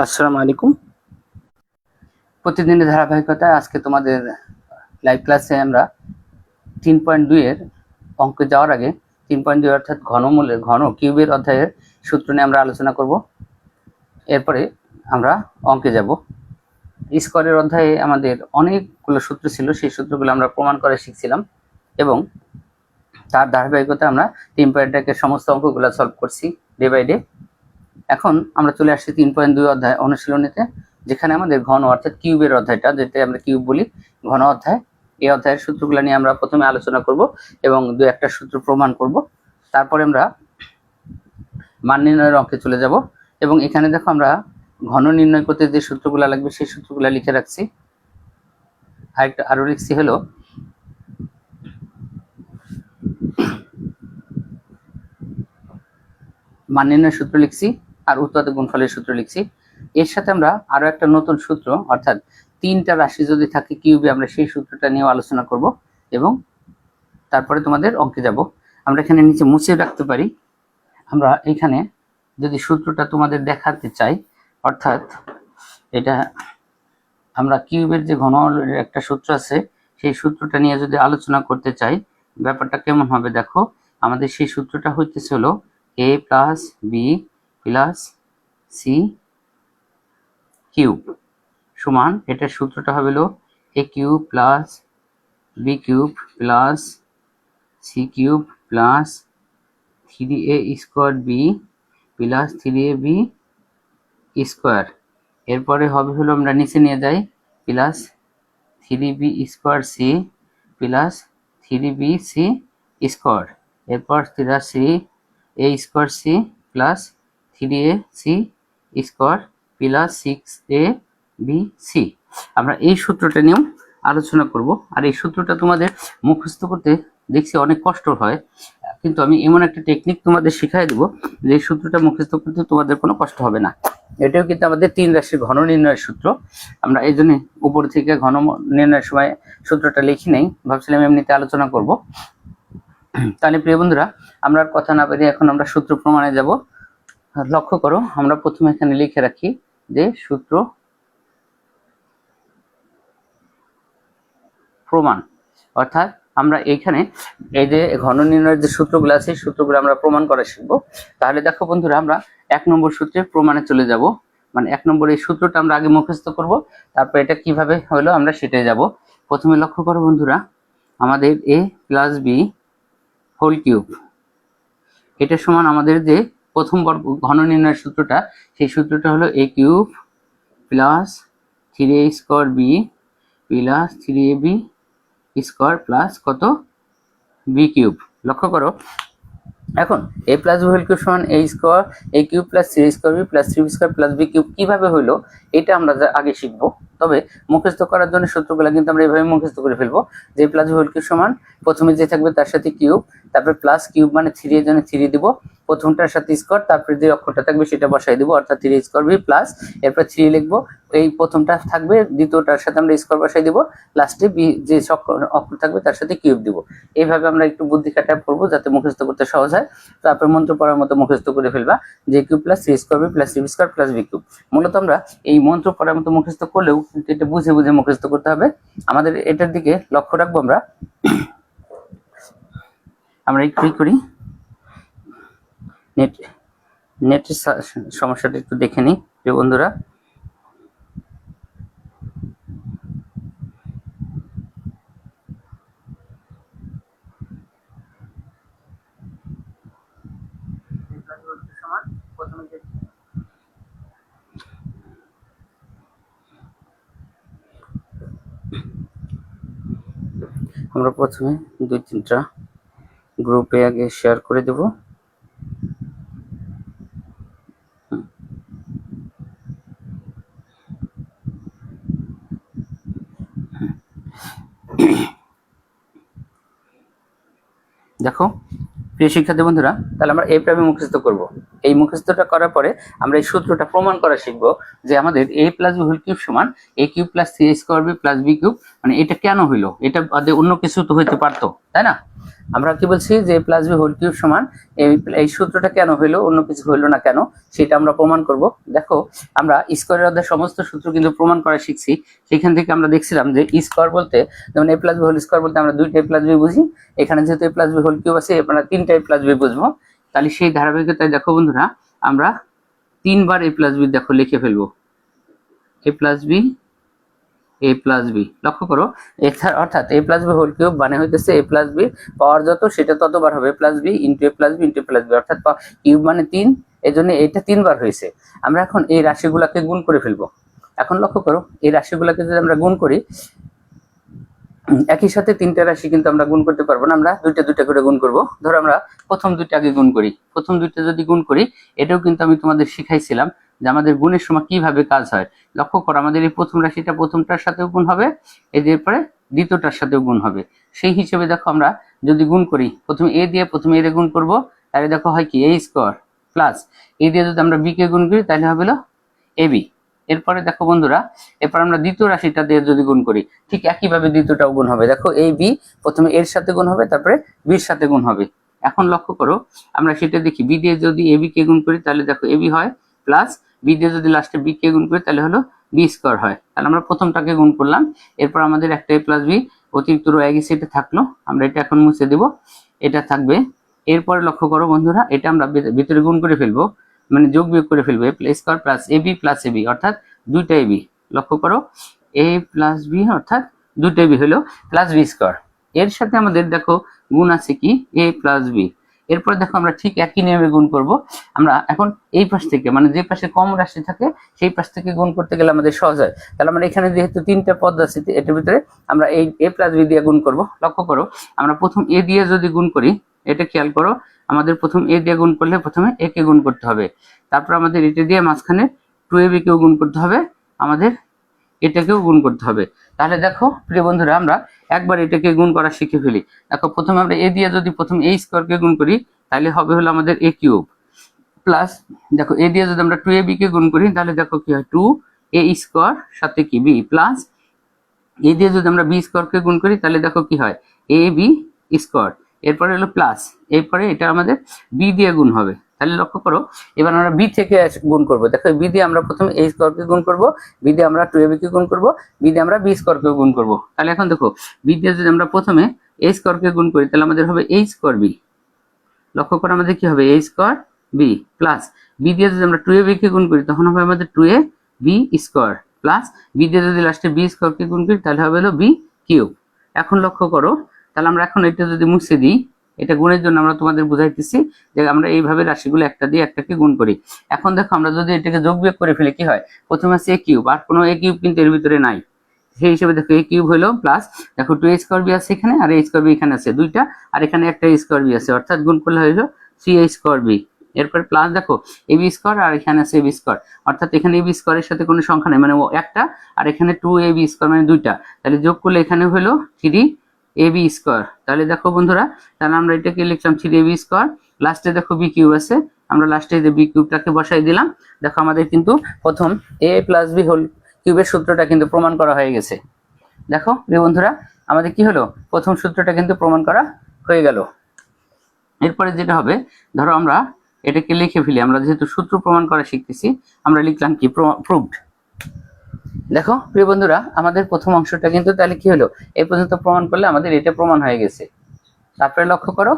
আসসালামু আলাইকুম। প্রতিদিনের ধারাবাহিকতায় আজকে তোমাদের লাইভ ক্লাসে আমরা 3.2 এর অঙ্কে যাওয়ার আগে 3.2 অর্থাৎ ঘন কিউবের অধ্যায়ের সূত্র নিয়ে আমরা আলোচনা করব। এরপরে আমরা অঙ্কে যাব। স্কোয়ারের অধ্যায়ে আমাদের অনেকগুলো সূত্র ছিল, সেই সূত্রগুলো আমরা প্রমাণ করে শিখছিলাম এবং তার ধারাবাহিকতা আমরা 3.1 এর সমস্ত অঙ্কগুলো সলভ করছি ডে বাই ডে। এখন আমরা চলে আসছি 3.2 অধ্যায় অনুশীলনীতে, যেখানে আমাদের ঘন অর্থাৎ কিউবের অধ্যায়টা, যেটা আমরা কিউব বলি, ঘন অধ্যায়। এই অধ্যায়ের সূত্রগুলো নিয়ে আমরা প্রথমে আলোচনা করব এবং দু একটা সূত্র প্রমাণ করব। তারপরে আমরা মান নির্ণয়ের অঙ্কে চলে যাব এবং এখানে দেখো আমরা ঘন নির্ণয় করতে যে সূত্রগুলো লাগবে সেই সূত্রগুলো লিখে রাখছি। আরো লিখছি হলো মান নির্ণয়ের সূত্র লিখছি আর উৎপাদক গুণফলের সূত্র লিখছি। এর সাথে আমরা আরো একটা নতুন সূত্র অর্থাৎ তিনটা রাশি যদি থাকে কিউবে, আমরা সেই সূত্রটা নিয়েও আলোচনা করব এবং তারপরে তোমাদের অঙ্কে যাব। আমরা এখানে নিচে মুছে রাখতে পারি। আমরা এখানে যদি সূত্রটা তোমাদের দেখাতে চাই, অর্থাৎ এটা আমরা কিউবের যে ঘন একটা সূত্র আছে সেই সূত্রটা নিয়ে যদি আলোচনা করতে চাই, ব্যাপারটা কেমন হবে দেখো। আমাদের সেই সূত্রটা হইতেছে হলো a plus B plus C cube সমান, এটার সূত্রটা হবে হলো a cube plus B cube plus C cube plus 3a square B plus 3ab square. এরপরে হবে হলো আমরা নিচে নিয়ে যাই plus 3b square C plus 3bc square. এরপর 3a square C plus 3ac square plus 6abc। আমরা এই সূত্রটা নিয়েও আলোচনা করব। আর এই সূত্রটা তোমাদের মুখস্থ করতে দেখছি অনেক কষ্ট হয়, কিন্তু আমি এমন একটা টেকনিক তোমাদের শিখাই দেবো যে এই সূত্রটা মুখস্থ করতে তোমাদের কোনো কষ্ট হবে না। এটাও কিন্তু আমাদের তিন রাশির ঘন নির্ণয়ের সূত্র। আমরা এই জন্য উপর থেকে ঘন নির্ণয়ের সময় সূত্রটা লিখি নেই, ভাবছিলাম এমনিতে আলোচনা করব। তাহলে প্রিয় বন্ধুরা, আমরা আর কথা না বেরিয়ে এখন আমরা সূত্র প্রমাণে যাব। লক্ষ্য করো, আমরা প্রথমে এখানে লিখে রাখি যে সূত্র প্রমাণ, অর্থাৎ আমরা এইখানে এই যে ঘন নির্ণয়ের যে সূত্রগুলো আছে সেই সূত্রগুলো আমরা প্রমাণ করা শিখবো। তাহলে দেখো বন্ধুরা, আমরা 1 নম্বর সূত্রের প্রমাণে চলে যাব। মানে 1 নম্বর এই সূত্রটা আমরা আগে মুখস্থ করব, তারপর এটা কিভাবে হলো আমরা সেটাই যাব। প্রথমে লক্ষ্য করো বন্ধুরা, আমাদের a plus B whole cube, এটা সমান আমাদের যে প্রথম বর্গ ঘন নির্ণয়ের সূত্রটা, সেই সূত্রটা হলো a cube plus 3a square B plus 3ab square plus কত বি কিউব। লক্ষ্য করো, এখন a plus B whole cube সমান a square a cube plus 3a square B plus 3b square plus B cube কিভাবে হইলো এটা আমরা আগে শিখবো। তবে মুখস্থ করার জন্য সূত্রগুলো কিন্তু আমরা এইভাবে মুখস্থ করে ফেলবো যে প্লাস বি হোল কিউব সমান প্রথমে যে থাকবে তার সাথে কিউব, তারপরে প্লাস কিউব মানে 3 এর জন্য 3 দিব, প্রথমটার সাথে স্কোয়ার, তারপরে যে অক্ষরটা থাকবে সেটা বসাই দিব, অর্থাৎ 3 স্কোয়ার বি প্লাস, এরপর 3 লিখবো, এই প্রথমটা থাকবে, দ্বিতীয়টার সাথে আমরা স্কোয়ার বসাই দিব, লাস্টে বি যে অক্ষর থাকবে তার সাথে কিউব দিব। এইভাবে আমরা একটু বুদ্ধি কাটায় পড়বো যাতে মুখস্থ করতে সহজ হয়। তারপরে মন্ত্র পড়ার মতো মুখস্থ করে ফেলবা যে cube plus 3 square B plus 3b square plus B cube. মূলত আমরা এই মন্ত্র পড়ার মতো মুখস্থ করলেও এটা বুঝে বুঝে মুখস্থ করতে হবে। আমাদের এটার দিকে লক্ষ্য রাখবো। আমরা একটু করি, নেটের সমস্যাটা একটু দেখে নিই প্রিয় বন্ধুরা। আমরা প্রথমে 2-3টা গ্রুপে আগে শেয়ার করে দেব। দেখো প্রিয় শিক্ষার্থী বন্ধুরা, তাহলে আমরা এই প্রাইমে মুখস্থ করব। এই মুখস্থটা করার পরে আমরা এই সূত্রটা প্রমাণ করা শিখবো যে আমাদের a plus B whole cube সমান a cube plus 3a square B plus B cube, মানে এটা কেন হইলো, এটা বাদে অন্য কিছু তো হইতে পারতো, তাই না? আমরা কি বলছি যে a plus B whole cube সমান এই সূত্রটা কেন হইলো, অন্য কিছু হইলো না কেন, সেটা আমরা প্রমাণ করব। দেখো আমরা স্কয়ারের অধ্যায় সমস্ত সূত্র কিন্তু প্রমাণ করা শিখছি। সেখান থেকে আমরা দেখছিলাম যে স্কয়ার বলতে, যেমন a plus B whole square বলতে আমরা দুইটা a প্লাস বি বুঝি, এখানে যেহেতু a plus B whole cube আছে আমরা তিনটা a প্লাস বি বুঝবো। তাহলে সেই ধারাবাহিকতায় দেখো বন্ধুরা আমরা তিনবার a প্লাস বি দেখো লিখে ফেলবো, a plus B a plus B. লক্ষ্য করো অর্থাৎ a plus B whole cube মানে হইতেছে a প্লাস বি পাওয়ার যত সেটা ততবার হবে a plus B into a plus B into a plus B, অর্থাৎ কিউব মানে 3, এই জন্য এটা 3বার হয়েছে। আমরা এখন এই রাশিগুলোকে গুণ করে ফেলবো। এখন লক্ষ্য করো এই রাশিগুলোকে যদি আমরা গুণ করি, একই সাথে তিনটা রাশি কিন্তু আমরা গুণ করতে পারবো না, আমরা দুইটা দুইটা করে গুণ করব। ধরো আমরা প্রথম দুইটা আগে গুণ করি, প্রথম দুইটা যদি গুণ করি, এটাও কিন্তু আমি তোমাদের শিখাইছিলাম যে আমাদের গুণের সময় কিভাবে কাজ হয়। লক্ষ্য করো আমাদের এই প্রথম রাশিটা প্রথমটার সাথেও গুণ হবে, এরপরে দ্বিতীয়টার সাথেও গুণ হবে। সেই হিসেবে দেখো আমরা যদি গুণ করি, প্রথমে এ দিয়ে প্রথমে এর গুণ করব, তাহলে দেখো হয় কি a স্কয়ার প্লাস এ দিয়ে যদি আমরা বি কে গুণ করি তাহলে হবে হলো ab। এরপরে দেখো বন্ধুরা এরপর আমরা দ্বিতীয় রাশিটা দিয়ে যদি গুণ করি, ঠিক একইভাবে দ্বিতীয়টাও গুণ হবে। দেখো এই বি প্রথমে এর সাথে গুণ হবে, তারপরে বির সাথে গুণ হবে। এখন লক্ষ্য করো আমরা সেটা দেখি, বি দিয়ে যদি এ বি কে গুণ করি তাহলে দেখো এ বি হয়, প্লাস বি দিয়ে যদি লাস্টে বি কে গুণ করি তাহলে হলো বি স্কয়ার হয়। তাহলে আমরা প্রথমটাকে গুণ করলাম, এরপর আমাদের একটা এ প্লাস বি অতিরিক্ত রয়ে গেছে, এটা থাকলো, আমরা এটা এখন মুছে দেব, এটা থাকবে। এরপরে লক্ষ্য করো বন্ধুরা এটা আমরা ভিতরে গুণ করে ফেলবো, মানে যোগ বিয়োগ করে ফেলবো, a square plus A B plus A B, অর্থাৎ দুইটা এ বি। লক্ষ্য করো a প্লাস বি অর্থাৎ দুইটা বি হলো প্লাস বি স্কয়ার। এর সাথে আমাদের দেখো গুণ আছে কি a প্লাস বি। এরপর দেখো আমরা ঠিক একই নিয়মে গুণ করব। আমরা এখন এই পাশ থেকে, মানে যে পাশে কম রাশি থাকে সেই পাশ থেকে গুণ করতে গেলে আমাদের সহজ হয়। তাহলে আমরা এখানে যেহেতু তিনটা পদ আছে এটার ভিতরে আমরা এই a প্লাস বি দিয়ে গুণ করব। লক্ষ্য করো আমরা প্রথম a দিয়ে যদি গুণ করি, এটা খেয়াল করো আমাদের প্রথম a দিয়ে গুণ করলে প্রথমে a কে গুণ করতে হবে, তারপর আমাদের এটা দিয়ে মাঝখানে 2ab কেও গুণ করতে হবে, আমাদের এটাকেও গুণ করতে হবে। তাহলে দেখো প্রিয় বন্ধুরা আমরা একবার এটাকে গুণ করা শিখে ফেলি। দেখো প্রথমে আমরা a দিয়ে যদি প্রথম a স্কয়ারকে গুণ করি তাহলে হবে হলো আমাদের a কিউব, প্লাস দেখো a দিয়ে যদি আমরা 2ab কে গুণ করি তাহলে দেখো কি হয় 2a স্কয়ার সাথে কি b, প্লাস a দিয়ে যদি আমরা b স্কয়ারকে গুণ করি তাহলে দেখো কি হয় ab স্কয়ার, এরপরে হলো প্লাস, এরপরে এটা আমাদের b দিয়ে গুণ হবে। তাহলে লক্ষ্য করো এবার আমরা b থেকে গুণ করব। দেখো b দিয়ে আমরা প্রথমে a স্কয়ারকে গুণ করব, b দিয়ে আমরা 2ab কে গুণ করব, b দিয়ে আমরা b স্কয়ারকে গুণ করব। তাহলে এখন দেখো b দিয়ে যদি আমরা প্রথমে a স্কয়ারকে গুণ করি তাহলে আমাদের হবে a স্কয়ার b। লক্ষ্য করো আমাদের কি হবে a square b, plus b দিয়ে যদি আমরা 2ab কে গুণ করি তখন হবে আমাদের 2ab স্কয়ার, প্লাস b দিয়ে যদি লাস্টে b স্কয়ারকে গুণ করি তাহলে হবে হলো b কিউব। এখন লক্ষ্য করো তাহলে আমরা এখন এটা যদি মুছে দিই, এটা গুণের জন্য আমরা তোমাদের বুঝাইতেছি যে আমরা এইভাবে রাশিগুলো একটা দিয়ে একটাকে গুণ করি। এখন দেখো আমরা যদি এটাকে যোগ বিয়োগ করে ফেলি কি হয়, প্রথমে আছে a কিউব, আর কোনো a কিউব কিন্তু এর ভিতরে নাই, সেই হিসেবে দেখো a কিউব হলো, প্লাস দেখো 2a স্কয়ার বি আছে এখানে, আর a স্কয়ার বি এখানে আছে দুইটা, আর এখানে একটা a স্কয়ার বি আছে, অর্থাৎ গুণ করলে হলো 3a স্কয়ার বি। এরপর প্লাস দেখো ab স্কয়ার আর এখানে আছে ab স্কয়ার, অর্থাৎ এখানে ab স্কয়ারের সাথে কোনো সংখ্যা নেই, মানে ও একটা, আর এখানে 2ab স্কয়ার মানে দুইটা, তাহলে যোগ করলে এখানে হলো 3ab স্কয়ার। তাহলে দেখো বন্ধুরা তাহলে আমরা এটাকে লিখলাম 3ab স্কয়ার, লাস্টে দেখো b কিউব আছে, আমরা লাস্টে যে b কিউবটাকে বসাই দিলাম। দেখো আমাদের কিন্তু প্রথম a প্লাস b হোল কিউবের সূত্রটা কিন্তু প্রমাণ করা হয়ে গেছে। দেখো প্রিয় বন্ধুরা আমাদের কি হলো, প্রথম সূত্রটা কিন্তু প্রমাণ করা হয়ে গেল। এরপরে যেটা হবে ধরো আমরা এটাকে লিখে ফেলি, আমরা যেহেতু সূত্র প্রমাণ করা শিখতেছি আমরা লিখলাম কি প্রুভড। দেখো প্রিয় বন্ধুরা আমাদের প্রথম অংশটা কিন্তু তাহলে কি হলো, এই পর্যন্ত প্রমাণ করলে আমাদের এটা প্রমাণ হয়ে গেছে। তারপরে লক্ষ্য করো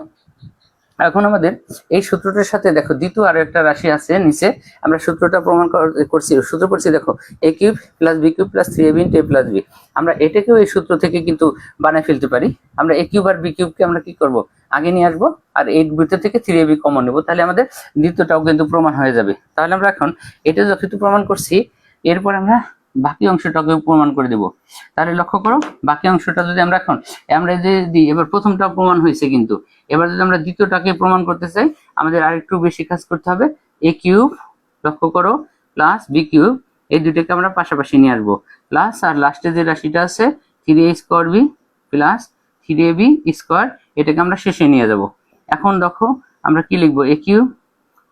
এখন আমাদের এই সূত্রটার সাথে দেখো দ্বিতীয় আরো একটা রাশি আছে নিচে, আমরা সূত্রটা প্রমাণ করছি, সূত্র করছি দেখো a cube plus b cube plus 3ab into a plus b। আমরা এটাকেও এই সূত্র থেকে কিন্তু বানায় ফেলতে পারি। আমরা a কিউব আর b কিউবকে আমরা কি করব, আগে নিয়ে আসবো, আর এর ভিতর থেকে 3ab কমন নেব, তাহলে আমাদের দ্বিতীয়টাও কিন্তু প্রমাণ হয়ে যাবে। তাহলে আমরা এখন এটা যথেষ্ট প্রমাণ করছি, এরপর আমরা বাকি অংশটাকে প্রমাণ করে দেব। তাহলে লক্ষ্য করো বাকি অংশটা যদি আমরা এখন আমরা যে দিই, এবার প্রথমটা প্রমাণ হয়েছে, কিন্তু এবার যদি আমরা দ্বিতীয়টাকে প্রমাণ করতে চাই আমাদের আরেকটু বেশি কাজ করতে হবে। a কিউব লক্ষ্য করো প্লাস b কিউব, এই দুটোকে আমরা পাশাপাশি নিয়ে আসবো, প্লাস আর লাস্টে যে রাশিটা আছে 3a square b plus 3ab square, এটাকে আমরা শেষে নিয়ে যাব। এখন দেখো আমরা কি লিখবো, a কিউব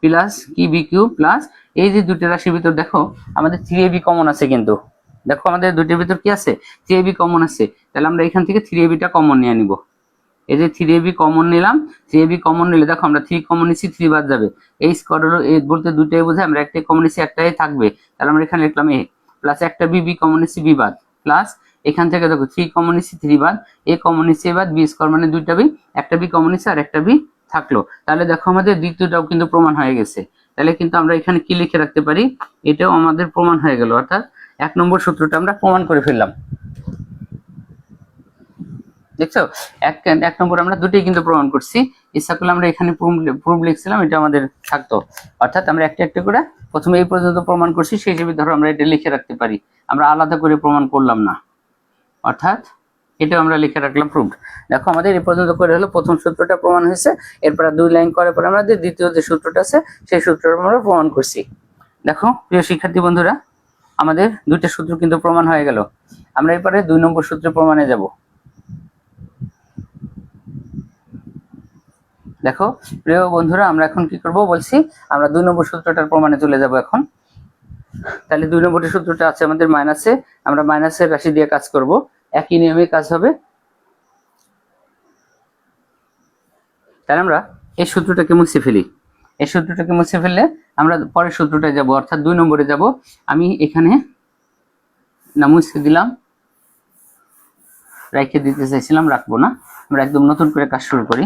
প্লাস কি বি কিউব প্লাস এই যে দুটো রাশির ভিতর দেখো আমাদের 3ab কমন আছে, কিন্তু দেখো আমাদের দুটোর ভিতর কি আছে 3ab কমন আছে, তাহলে আমরা এখান থেকে 3ab টা কমন নিয়ে নিব। এই যে 3ab কমন নিলাম, 3ab কমন নিলে দেখো আমরা 3 কমন নিচ্ছি, 3 বাদ যাবে, এই স্কোয়ার হলো এই বলতে দুটোই বোঝায়, আমরা একটাই কমন নিচ্ছি একটাই থাকবে, তাহলে আমরা এখানে লিখলাম a প্লাস একটা বি কমন নিচ্ছি বি বাদ প্লাস এখান থেকে দেখো 3 কমন নিচ্ছি 3 বাদ a কমন নিচ্ছি a বাদ বি স্কোয়ার মানে দুইটা বি, একটা বি কমন নিচ্ছি আর একটা বি থাকলো, তাহলে দেখো আমাদের দ্বিতীয়টাও কিন্তু প্রমাণ হয়ে গেছে। তাহলে কিন্তু আমরা এখানে কি লিখে রাখতে পারি, এটাও আমাদের প্রমাণ হয়ে গেল, অর্থাৎ 1 নম্বর সূত্রটা আমরা প্রমাণ করে ফেললাম। দেখছো এক নম্বর আমরা দুটোই কিন্তু প্রমাণ করছি, ইচ্ছা করলে আমরা এখানে প্রুফ লিখছিলাম, এটা আমাদের থাকতো, অর্থাৎ আমরা একটা একটা করে প্রথমে এই পর্যন্ত প্রমাণ করছি, সেই হিসেবে ধরো আমরা এটা লিখে রাখতে পারি, আমরা আলাদা করে প্রমাণ করলাম না, অর্থাৎ এটাও আমরা লিখে রাখলাম প্রুফ। দেখো আমাদের এই পর্যন্ত করে হলো প্রথম সূত্রটা প্রমাণ হয়েছে, এরপর 2 লাইন করার পর আমাদের দ্বিতীয় যে সূত্রটা আছে সেই সূত্রটা আমরা প্রমাণ করছি। দেখো প্রিয় শিক্ষার্থী বন্ধুরা, আমাদের দুইটা সূত্র কিন্তু প্রমাণ হয়ে গেল, আমরা এরপরে 2 নম্বর সূত্রে প্রমাণে যাব। দেখো প্রিয় বন্ধুরা, আমরা এখন কি করব বলছি, আমরা 2 নম্বর সূত্রটার প্রমাণে চলে যাব এখন। তাহলে 2 নম্বরের সূত্রটা আছে আমাদের মাইনাসে, আমরা মাইনাসের রাশি দিয়ে কাজ করব, একই নিয়মে কাজ হবে। তাহলে আমরা এই সূত্রটাকে মুছে ফেলি, এই সূত্রটাকে মুছে ফেললে আমরা পরের সূত্রটায় যাব, অর্থাৎ 2 নম্বরে যাব। আমি এখানে না মুছে দিলাম, রেখে দিতে চাইছিলাম, রাখবো না, আমরা একদম নতুন করে কাজ শুরু করি।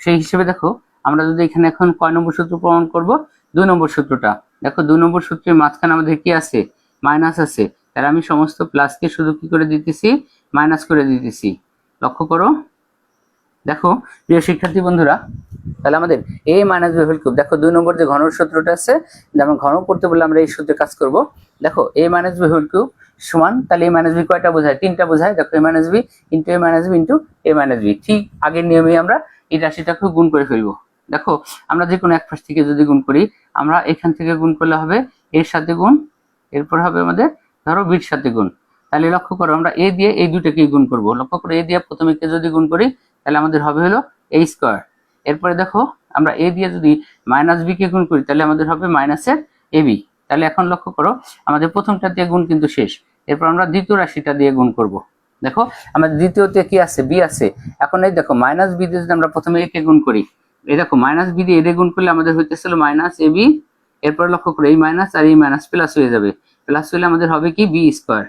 সেই হিসেবে দেখো আমরা যদি এখানে এখন কয় নম্বর সূত্র প্রমাণ করব, 2 নম্বর সূত্রটা। দেখো 2 নম্বর সূত্রের মাঝখানে আমাদের কি আছে, মাইনাস আছে, তাহলে আমি সমস্ত প্লাসকে শুধু কি করে দিতেছি, মাইনাস করে দিতেছি, লক্ষ্য করো। দেখো প্রিয় শিক্ষার্থী বন্ধুরা, তাহলে আমাদের a minus B whole cube, দেখো 2 নম্বর যে ঘন সূত্রটা আছে, যেমন ঘন করতে বললে আমরা এই সূত্রে কাজ করব। দেখো a minus B whole cube সমান, তাহলে a মাইনাস বি কয়টা বোঝায়, 3টা বোঝায়। দেখো a minus B into a minus B into a minus B, ঠিক আগের নিয়মে আমরা এই রাশিটাকে গুণ করে ফেলবো। দেখো আমরা যে কোনো এক পাশ থেকে যদি গুণ করি, আমরা এখান থেকে গুণ করলে হবে এর সাথে গুণ, এরপর হবে আমাদের ধরো বির সাথে গুণ। তাহলে লক্ষ্য করো আমরা a দিয়ে এই দুটোকেই গুণ করব, লক্ষ্য করো a দিয়ে প্রথমে কে যদি গুণ করি তাহলে আমাদের হবে হলো a স্কোয়ার। এরপরে দেখো আমরা a দিয়ে যদি মাইনাস বি কে গুণ করি তাহলে আমাদের হবে মাইনাসের ab। তাহলে এখন লক্ষ্য করো আমাদের প্রথমটা দিয়ে গুণ কিন্তু শেষ, এরপর আমরা দ্বিতীয় রাশিটা দিয়ে গুণ করব। দেখো আমাদের দ্বিতীয়তে কি আছে, বি আছে, এখন এই দেখো মাইনাস বি দিয়ে যদি আমরা প্রথমে a কে গুণ করি, এই দেখো মাইনাস বি দিয়ে a গুণ করলে আমাদের হইতেছিল মাইনাস ab, এরপর লক্ষ্য করো এই মাইনাস আর এই মাইনাস প্লাস হয়ে যাবে, প্লাস হলে আমাদের হবে কি বি স্কোয়ার।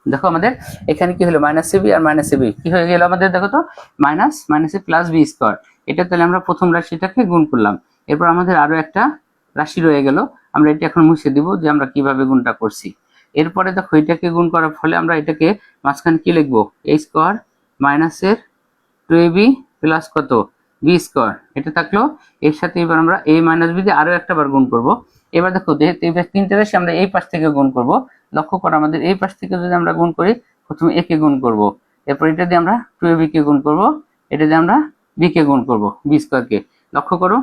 দেখো আমাদের এখানে কি হলো, মাইনাস এবি আর মাইনাস এবি কি হয়ে গেল আমাদের, দেখো তো মাইনাস মাইনাসে প্লাস বি স্কোয়ার, এটা তাহলে আমরা প্রথম রাশিটাকে গুণ করলাম। এরপর আমাদের আরো একটা রাশি রয়ে গেল, আমরা এটা এখন মুছে দিব যে আমরা কিভাবে গুণটা করছি। এরপরে দেখো এটাকে গুণ করার ফলে আমরা এটাকে মাঝখানে কি লিখবো, a স্কোয়ার মাইনাসের 2ab প্লাস কত বি স্কোয়ার, এটা থাকলো। এর সাথে এবার আমরা a মাইনাস বি দিয়ে আরো একটা বার গুণ করব। এবার দেখো যেহেতু এবার 3টে রাশি আমরা এই পাশ থেকে গুণ করব, লক্ষ্য করো আমাদের এই পাশ থেকে যদি আমরা গুণ করি, প্রথমে a কে গুণ করব, এরপর এটা দিয়ে আমরা 2ab কে গুণ করব, এটা দিয়ে আমরা b কে গুণ করব, বি স্কোয়ার কে, লক্ষ্য করো।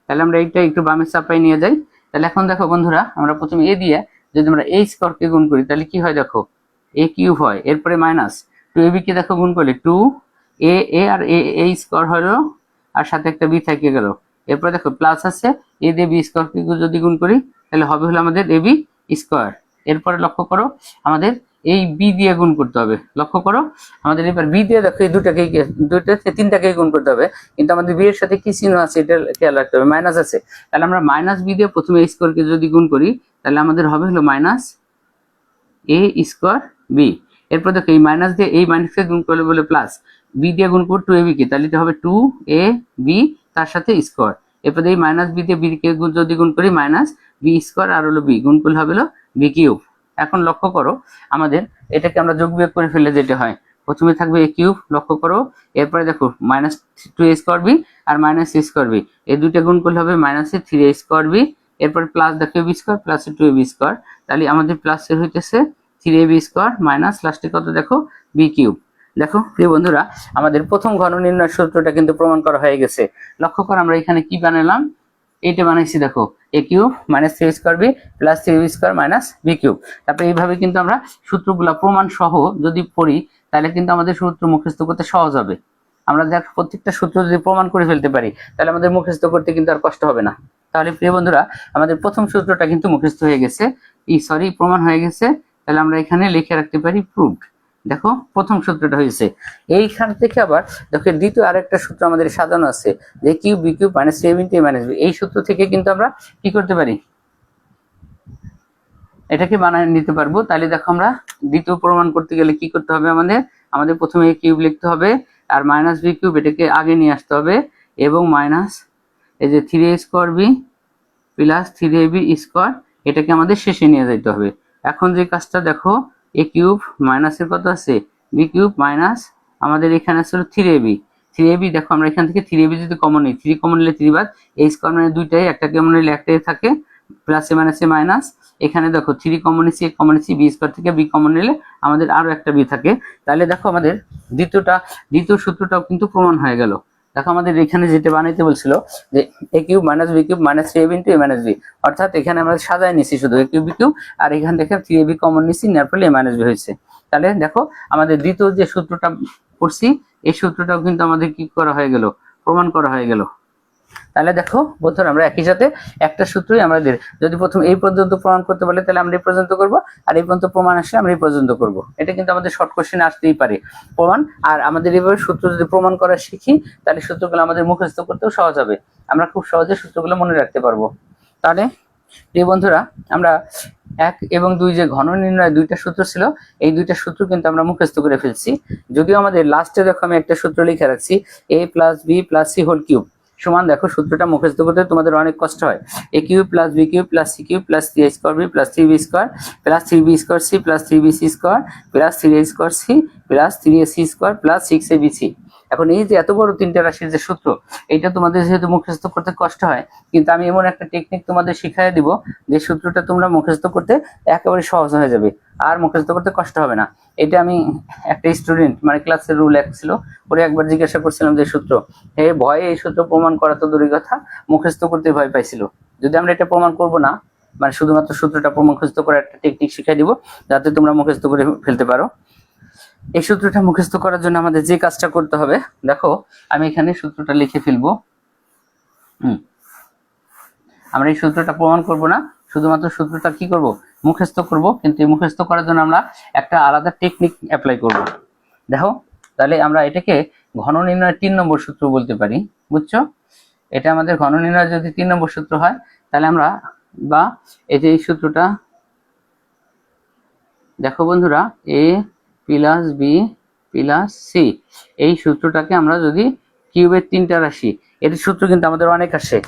তাহলে আমরা এইটা একটু বামে চাপাই নিয়ে যাই। তাহলে এখন দেখো বন্ধুরা, আমরা প্রথমে a দিয়ে যদি আমরা a স্কোয়ার কে গুণ করি তাহলে কি হয়, দেখো a কিউব হয়, এরপরে মাইনাস 2ab কে দেখো গুণ করলে 2a আর a স্কোয়ার হলো, আর সাথে একটা b থেকে গেল, এরপরে দেখো প্লাস আছে, a দিয়ে b স্কোয়ার কে যদি গুণ করি তাহলে হবে হলো আমাদের ab স্কোয়ার। এরপরে লক্ষ্য করো আমাদের এই বি দিয়ে গুণ করতে হবে, লক্ষ্য করো আমাদের এবার বি দিয়ে দেখো এই দুইটাকে 3টাকেই গুণ করতে হবে, কিন্তু আমাদের বি এর সাথে কি চিহ্ন আছে এটা খেয়াল রাখতে হবে, মাইনাস আছে। তাহলে আমরা মাইনাস বি দিয়ে প্রথমে a স্কোয়ারকে যদি গুণ করি তাহলে আমাদের হবে হলো মাইনাস a স্কোয়ার বি। এরপর দেখো এই মাইনাস দিয়ে এই মাইনাসকে গুণ করলে বলে প্লাস, বি দিয়ে গুণ করবো 2ab কে, তাহলে এটা হবে 2ab তার সাথে স্কোয়ার। এরপর এই মাইনাস বি দিয়ে বি কে যদি গুণ করি মাইনাস বি স্কোয়ার আর হলো বি, গুণ করলে হবে হলো বি কিউব। এখন লক্ষ্য করো আমাদের এটাকে আমরা যোগ বিয়োগ করে ফেললে যেটা হয়, প্রথমে থাকবে a কিউব, লক্ষ্য করো, এরপরে দেখো মাইনাস 2a স্কোয়ার বি আর মাইনাস a স্কোয়ার বি, এই দুইটা গুণ করলে হবে মাইনাসে 3a স্কোয়ার বি, এরপর প্লাস দেখো b square plus 2ab square, তাহলে আমাদের প্লাসের হইতেছে 3ab স্কোয়ার মাইনাস লাস্টে কত দেখো বি কিউব। দেখো প্রিয় বন্ধুরা, আমাদের প্রথম ঘন নির্ণয় সূত্রটা কিন্তু প্রমাণ করা হয়ে গেছে। লক্ষ্য করো আমরা এখানে কি বানালাম, এইটা বানাইছি, দেখো a cube minus 3a square B plus 3ab square minus B cube. তারপরে এইভাবে কিন্তু আমরা সূত্রগুলা প্রমাণ সহ যদি পড়ি তাহলে কিন্তু আমাদের সূত্র মুখস্থ করতে সহজ হবে। আমরা দেখ প্রত্যেকটা সূত্র যদি প্রমাণ করে ফেলতে পারি তাহলে আমাদের মুখস্থ করতে কিন্তু আর কষ্ট হবে না। তাহলে প্রিয় বন্ধুরা আমাদের প্রথম সূত্রটা কিন্তু মুখস্থ হয়ে গেছে, প্রমাণ হয়ে গেছে। তাহলে আমরা এখানে লিখে রাখতে পারি প্রুভড। দেখো প্রথম সূত্রটা হয়েছে। এইখান থেকে আবার দেখো দ্বিতীয় আরেকটা সূত্র আমাদের সাজানো আছে, যে cube B cube minus C into A minus B. এই সূত্র থেকে কিন্তু আমরা কি করতে পারি, এটাকে বানিয়ে নিতে পারবো। তাহলে দেখো আমরা দ্বিতীয় প্রমাণ করতে গেলে কি করতে হবে, আমাদের প্রথমে এ কিউব লিখতে হবে, আর মাইনাস বি কিউব এটাকে আগে নিয়ে আসতে হবে, এবং মাইনাস এই যে 3a square B plus 3ab square এটাকে আমাদের শেষে নিয়ে যেতে হবে। এখন যে কাজটা দেখো, এ কিউব মাইনাসের কত আছে বি কিউব মাইনাস আমাদের এখানে আছে 3ab। দেখো আমরা এখান থেকে 3ab যদি কমন নিই, 3 কমন নিলে 3 বাদ, এই স্কোয়ার মানে দুইটাই, একটা কমন নিলে একটাই থাকে, প্লাস এ মাইনাস এ মাইনাস। এখানে দেখো 3 কমন নিচ্ছি, কমন নিচ্ছি, বি স্কোয়ার থেকে বি কমন নিলে আমাদের আরো একটা বি থাকে। তাহলে দেখো আমাদের দ্বিতীয় সূত্রটাও কিন্তু প্রমাণ হয়ে গেল। দেখো আমাদের এখানে যেটা বানাইতে বলছিল যে A cube minus B cube minus 3ab into A minus B, অর্থাৎ এখানে আমরা সাজায় নিছি শুধু এ কিউব বি কিউব, আর এখান থেকে 3ab কমন নিছি, নেওয়ার ফলে এ মাইনাস বি হয়েছে। তাহলে দেখো আমাদের দ্বিতীয় যে সূত্রটা করছি এই সূত্রটাও কিন্তু আমাদের কি করা হয়ে গেল, প্রমাণ করা হয়ে গেল। তাহলে দেখো বন্ধুরা আমরা একই সাথে একটা সূত্রই আমাদের যদি প্রথম এই পর্যন্ত প্রমাণ করতে বলে তাহলে আমরা এই পর্যন্ত করব, আর এই পর্যন্ত প্রমাণ আসলে আমরা এই পর্যন্ত করব। এটা কিন্তু আমাদের শর্ট কোশ্চেনে আসতেই পারে প্রমাণ। আর আমাদের এইভাবে সূত্র যদি প্রমাণ করা শিখি তাহলে সূত্রগুলো আমাদের মুখস্থ করতেও সহজ হবে, আমরা খুব সহজে সূত্রগুলো মনে রাখতে পারবো। তাহলে এই বন্ধুরা আমরা 1 এবং 2 যে ঘন নির্ণয় দুইটা সূত্র ছিল, এই দুইটা সূত্র কিন্তু আমরা মুখস্থ করে ফেলছি। যদিও আমাদের লাস্টে দেখো আমি একটা সূত্র লিখে রাখছি, a plus B plus C whole cube সমান, দেখো সূত্রটা মুখস্থ করতে তোমাদের অনেক কষ্ট হয়, A cube plus B cube plus C cube plus 3a square B plus 3b square plus 3b square C plus 3bc square plus 3a square C plus 3ac square plus 6abc। এখন এই যে এত বড় তিনটা রাশির যে সূত্র, এইটা তোমাদের যেহেতু মুখস্থ করতে কষ্ট হয়, কিন্তু আমি এমন একটা টেকনিক তোমাদের শিখাই দিব যে সূত্রটা তোমরা মুখস্থ করতে একেবারে সহজ হয়ে যাবে, আর মুখস্থ করতে কষ্ট হবে না। এটা আমি একটা স্টুডেন্ট মানে ক্লাসের রুল এক ছিল, ওরে একবার জিজ্ঞাসা করছিলাম যে সূত্র, ভয়ে এই সূত্র প্রমাণ করা তো দূরের কথা, মুখস্থ করতে ভয় পাইছিল। যদি আমরা এটা প্রমাণ করব না, মানে শুধুমাত্র সূত্রটা মুখস্থ করার একটা টেকনিক শিখাই দিব যাতে তোমরা মুখস্থ করে ফেলতে পারো। এই সূত্রটা মুখস্থ করার জন্য আমাদের যে কাজটা করতে হবে, দেখো আমি এখানে সূত্রটা লিখে ফেলবো। আমরা এই সূত্রটা প্রমাণ করব না, শুধুমাত্র সূত্রটা কি করব, মুখস্থ করব। কিন্তু এই মুখস্থ করার জন্য আমরা একটা আলাদা টেকনিক অ্যাপ্লাই করব। দেখো তাহলে আমরা এটাকে ঘন নির্ণয়ের 3 নম্বর সূত্র বলতে পারি, বুঝছো? এটা আমাদের ঘন নির্ণয়ের যদি 3 নম্বর সূত্র হয় তাহলে আমরা, বা এই যে এই সূত্রটা দেখো বন্ধুরা, এ প্লাস বি প্লাস সি, এই সূত্রটাকে আমরা যদি কিউবের 3টা রাশি, এর সূত্র কিন্তু আমাদের অনেক আসে,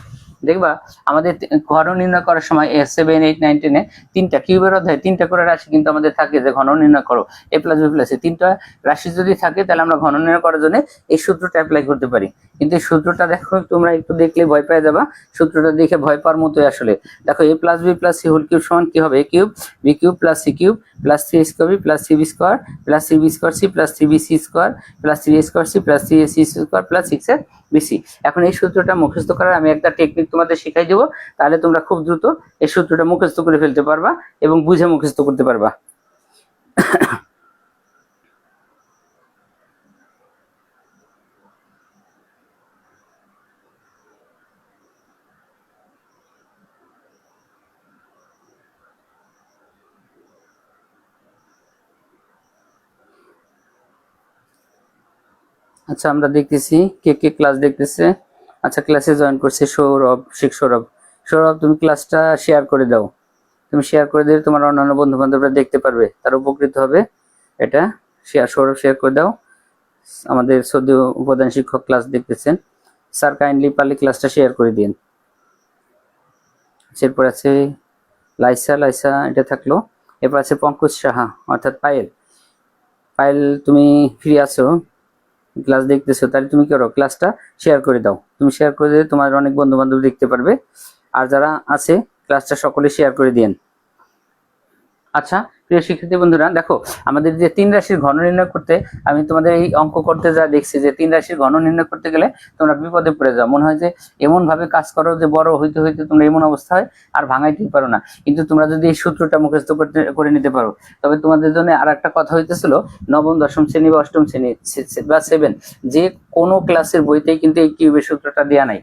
দেখবা আমাদের ঘন নির্ণয় করার সময় 7, 8, 9, 10 3টা কিউবের অধ্যায় 3টা করে রাশি কিন্তু আমাদের থাকে, যে ঘন নির্ণয় করো এ প্লাস বি প্লাস সি, 3টা রাশি যদি থাকে তাহলে আমরা ঘন নির্ণয় করার জন্য এই সূত্রটা অ্যাপ্লাই করতে পারি। কিন্তু এই সূত্রটা দেখো তোমরা একটু দেখলে ভয় পেয়ে যাবা, সূত্রটা দেখে ভয় পাওয়ার মতোই আসলে। দেখো A plus B plus C whole cube সমান কি হবে, A cube B cube plus C cube plus 3a square B plus 3b square plus 3b square C plus 3bc square plus 3a square C plus 3ac square plus 6abc। এখন এই সূত্রটা মুখস্থ করার আমি একটা টেকনিক তোমাদের শিখাই দেবো, তাহলে তোমরা খুব দ্রুত এই সূত্রটা মুখস্থ করে ফেলতে পারবা এবং বুঝে মুখস্থ করতে পারবা। আচ্ছা আমরা দেখতেছি কে কে ক্লাস দেখতেছে। আচ্ছা ক্লাসে জয়েন করছে সৌরভ, সৌরভ তুমি ক্লাসটা শেয়ার করে দাও, তুমি শেয়ার করে দিলে তোমার অন্যান্য বন্ধু বান্ধবরা দেখতে পারবে, তারা উপকৃত হবে। এটা সৌরভ শেয়ার করে দাও। আমাদের সদ্য উপাদান শিক্ষক ক্লাস দেখতেছেন, স্যার কাইন্ডলি পারলে ক্লাসটা শেয়ার করে দিন। এরপর আছে লাইসা এটা থাকলো। এরপর আছে পঙ্কজ সাহা অর্থাৎ পায়েল তুমি ফ্রি আছো, ক্লাস দেখতেছো, তাহলে তুমি কি করো, ক্লাসটা শেয়ার করে দাও। তুমি শেয়ার করে দিলে তোমার অনেক বন্ধু বান্ধব দেখতে পারবে। আর যারা আছে ক্লাসটা সকলে শেয়ার করে দিন। আচ্ছা প্রিয় শিক্ষার্থী বন্ধুরা, দেখো আমাদের যে তিন রাশির ঘন নির্ণয় করতে, আমি তোমাদের এই অঙ্ক করতে যা দেখছি যে তিন রাশির ঘন নির্ণয় করতে গেলে তোমরা বিপদে পড়ে যাও, মনে হয় যে এমন ভাবে কাজ করো যে বড় হইতে হইতে তোমরা এমন অবস্থা হয় আর ভাঙাইতেই পারো না। কিন্তু তোমরা যদি এই সূত্রটা মুখস্থ করে নিতে পারো, তবে তোমাদের জন্য আর একটা কথা হইতেছিল, নবম দশম শ্রেণী বা অষ্টম শ্রেণী বা 7 যে কোনো ক্লাসের বইতেই কিন্তু এই কিউবের সূত্রটা দেওয়া নাই,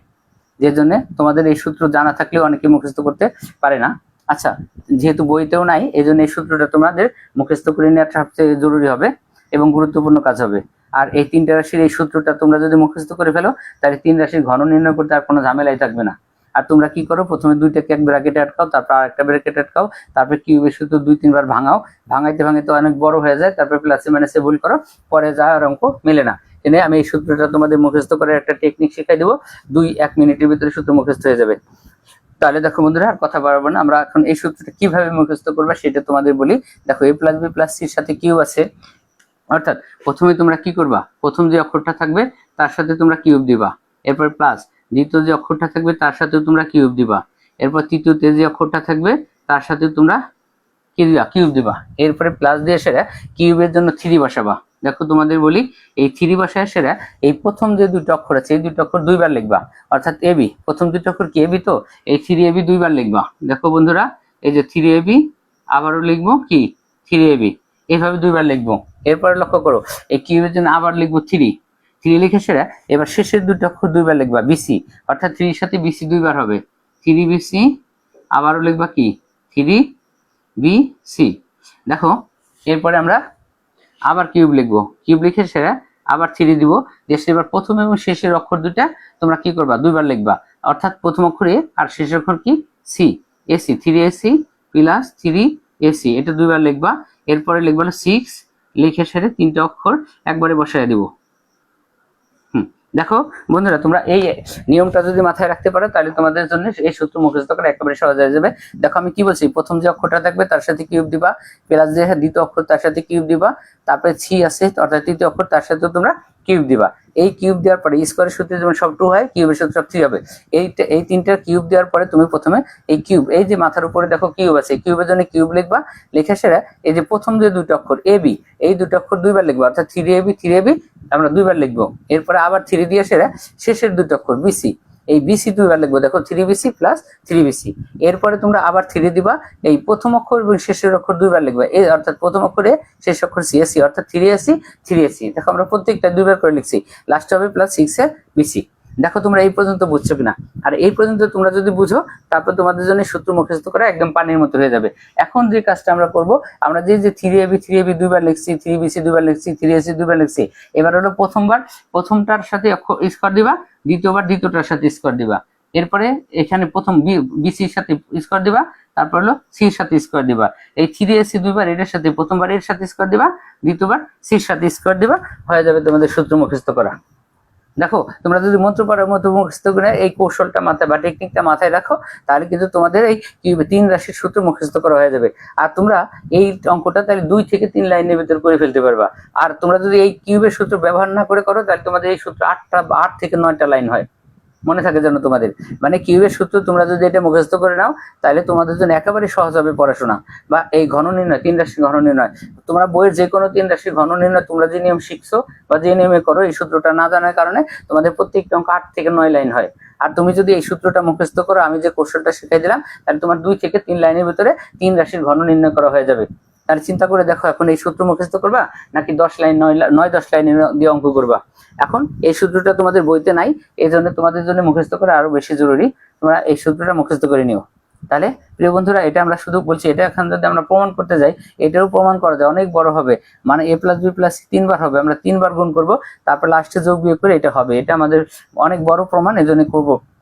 যে জন্য তোমাদের এই সূত্র জানা থাকলেও অনেকে মুখস্থ করতে পারে না। আচ্ছা, যেহেতু বইতেও নাই, এই জন্য এই সূত্রটা তোমাদের মুখস্থ করে নেওয়াটা সবচেয়ে জরুরি হবে এবং গুরুত্বপূর্ণ কাজ হবে। আর এই তিনটা রাশির এই সূত্রটা তোমরা যদি মুখস্থ করে ফেলো, তাহলে তিন রাশির ঘন নির্ণয় করতে আর কোনো ঝামেলাই থাকবে না। আর তোমরা কি করো, প্রথমে দুইটাকে এক ব্র্যাকেটে আটকাও, তারপর আরেকটা ব্র্যাকেটে আটকাও, তারপর কিউবের সূত্র 2-3 বার ভাঙাও, ভাঙাইতে ভাঙাইতে অনেক বড় হয়ে যায়, তারপর প্লাসে মাইনাসে ভুল করো, পরে যা আর অঙ্ক মেলে না। এনে আমি এই সূত্রটা তোমাদের মুখস্থ করার একটা টেকনিক শিখাই দেবো, 2-1 মিনিটের ভিতরে সূত্র মুখস্থ হয়ে যাবে। তাহলে দেখো বন্ধুরা, আর কথা বাড়াবো না, আমরা এখন এই সূত্রটা কিভাবে মুখস্থ করবে সেটা তোমাদের বলি। দেখো a + b + c এর সাথে কিউব আছে, অর্থাৎ প্রথমে তোমরা কি করবা, প্রথম যে অক্ষরটা থাকবে তার সাথে তোমরা কিউব দিবা, এরপর প্লাস, দ্বিতীয় যে অক্ষরটা থাকবে তার সাথে তোমরা কিউব দিবা, এরপর তৃতীয়তে যে অক্ষরটা থাকবে তার সাথে তোমরা কি দিবা, কিউব দিবা, এরপরে প্লাস দিয়ে সেরা কিউবের জন্য 3 বসাবা। দেখো তোমাদের বলি, এই 3 বসায় সেরা এই প্রথম যে দুটো অক্ষর আছে এই দুটো অক্ষর 2 বার লিখবা, অর্থাৎ এবি, প্রথম দুটো অক্ষর কি এবি, তো এই 3ab 2 বার লিখবা। দেখো বন্ধুরা, এই যে 3ab, আবারও লিখবো কি 3ab, এইভাবে 2 বার লিখবো। এরপরে লক্ষ্য করো, এই কিউবের জন্য আবার লিখবো 3 লিখে সেরা এবার শেষের দুটো অক্ষর 2 বার লিখবা, বিসি, অর্থাৎ 3 এর সাথে বিসি 2 বার হবে, 3bc, আবারও লিখবা কি 3bc। দেখো এরপরে আমরা আবার কিউব লিখবো, কিউব লিখে সেরা আবার 3 দিব, এবার প্রথম এবং শেষের অক্ষর দুটা তোমরা কি করবা, 2 বার লিখবা, অর্থাৎ প্রথম অক্ষর এ আর শেষের অক্ষর কি C, AC, 3ac plus 3ac, এটা 2 বার লিখবা। এরপরে লিখবা 6, লিখে সেরে 3টে অক্ষর একবারে বসায় দিব। দেখো বন্ধুরা, তোমরা এই নিয়মটা যদি মাথায় রাখতে পারো, তাহলে তোমাদের জন্য এই সূত্র মুখস্থ করা একেবারে সহজ হয়ে যাবে। দেখো আমি কি বলছি, প্রথম যে অক্ষরটা থাকবে তার সাথে কিউব দিবা, প্লাস যে দ্বিতীয় অক্ষর তার সাথে কিউব দিবা, তারপরে সি আছে অর্থাৎ তৃতীয় অক্ষর তার সাথে তোমরা কিউব দিবা। এই কিউব দেওয়ার পরে স্কোয়ারের সূত্রে যেমন সব 2 হয়, কিউবের সূত্র সব 3 হবে। এই তিনটা কিউব দেওয়ার পরে তুমি প্রথমে এই কিউব, এই যে মাথার উপরে দেখো কিউব আছে, কিউবের জন্য কিউব লিখবা, লিখে সেরা এই যে প্রথম যে দুটো অক্ষর এবি, এই দুটো অক্ষর 2 বার লিখবা, অর্থাৎ 3ab আমরা 2 বার লিখবো। এরপরে আবার 3 দিয়ে সেরা শেষের দুটো অক্ষর বিসি, এই বিসি 2 বার লিখবো, দেখো 3bc প্লাস 3bc। এরপরে তোমরা আবার 3 দিবা, এই প্রথম অক্ষর এবং শেষের অক্ষর 2 বার লিখবা, এই অর্থাৎ প্রথম অক্ষরে শেষ অক্ষর সিএসি, অর্থাৎ 3ac। দেখো আমরা প্রত্যেকটা 2 বার করে লিখছি, লাস্ট হবে প্লাস 6abc। দেখো তোমরা এই পর্যন্ত বুঝছো কিনা, আর এই পর্যন্ত তোমরা যদি বুঝো, তারপর তোমাদের জন্য সূত্র মুখস্থ করা একদম পানির মতো হয়ে যাবে। এখন যে কাজটা আমরা করব, আমরা যে 3ab 2 বার লিখছি, 3bc 2 বার লিখছি, 3ac 2 বার লিখছি, এবার হলো প্রথমটার সাথে স্কোয়ার দিবা, দ্বিতীয়টার সাথে স্কোয়ার দিবা, এরপরে এখানে প্রথম বিসির সাথে স্কোয়ার দিবা, তারপর হলো সির সাথে স্কোয়ার দিবা, এই 3ac 2 বার এটার সাথে প্রথমবার এর সাথে স্কোয়ার দিবা, দ্বিতীয়বার সির সাথে স্কোয়ার দিবা, হয়ে যাবে তোমাদের সূত্র মুখস্থ করা। দেখো তোমরা যদি মন্ত্র পড়ার মতো মুখস্থ করে এই কৌশলটা মাথায় বা টেকনিকটা মাথায় রাখো, তাহলে কিন্তু তোমাদের এই কিউবে 3 রাশির সূত্র মুখস্থ করা হয়ে যাবে। আর তোমরা এই অঙ্কটা তাহলে 2 থেকে 3 লাইনের ভিতর করে ফেলতে পারবা। আর তোমরা যদি এই কিউবের সূত্র ব্যবহার না করে করো, তাহলে তোমাদের এই সূত্র 8 থেকে 9টা লাইন হয়, মনে থাকে যেন তোমাদের। মানে কিউবের সূত্র তোমরা যদি এটা মুখস্থ করে নাও, তাহলে তোমাদের জন্য একেবারে সহজ হবে পড়াশোনা। বা এই ঘন নির্ণয়, 3 রাশির ঘন নির্ণয়, তোমরা বইয়ের যে কোনো 3 রাশির ঘন নির্ণয় তোমরা যে নিয়ম শিখছো বা যে নিয়মে করো, এই সূত্রটা না জানার কারণে তোমাদের প্রত্যেকটা অঙ্ক 8 থেকে 9 লাইন হয়। আর তুমি যদি এই সূত্রটা মুখস্থ করো, আমি যে কৌশলটা শিখাই দিলাম, তাহলে তোমার 2 থেকে 3 লাইনের ভিতরে 3 রাশির ঘন নির্ণয় করা হয়ে যাবে। তাহলে চিন্তা করে দেখো, এখন এই সূত্র মুখস্থ করবা নাকি 10 লাইন 9-10 লাইনের দিয়ে অঙ্ক করবা? এখন এই সূত্রটা তোমাদের বইতে নাই, এই জন্য তোমাদের জন্য মুখস্থ করা আরো বেশি জরুরি। তোমরা এই সূত্রটা মুখস্থ করে নিও। তাহলে প্রিয় বন্ধুরা, এটা আমরা শুধু বলছি, এটা এখন যদি আমরা প্রমাণ করতে যাই, এটাও প্রমাণ করা যায়, অনেক বড় হবে। মানে a + b + c 3 বার হবে, আমরা 3 বার গুণ করব, তারপর লাস্টে যোগ বিয়োগ করে এটা হবে। এটা আমাদের অনেক বড় প্রমাণ, এজন্য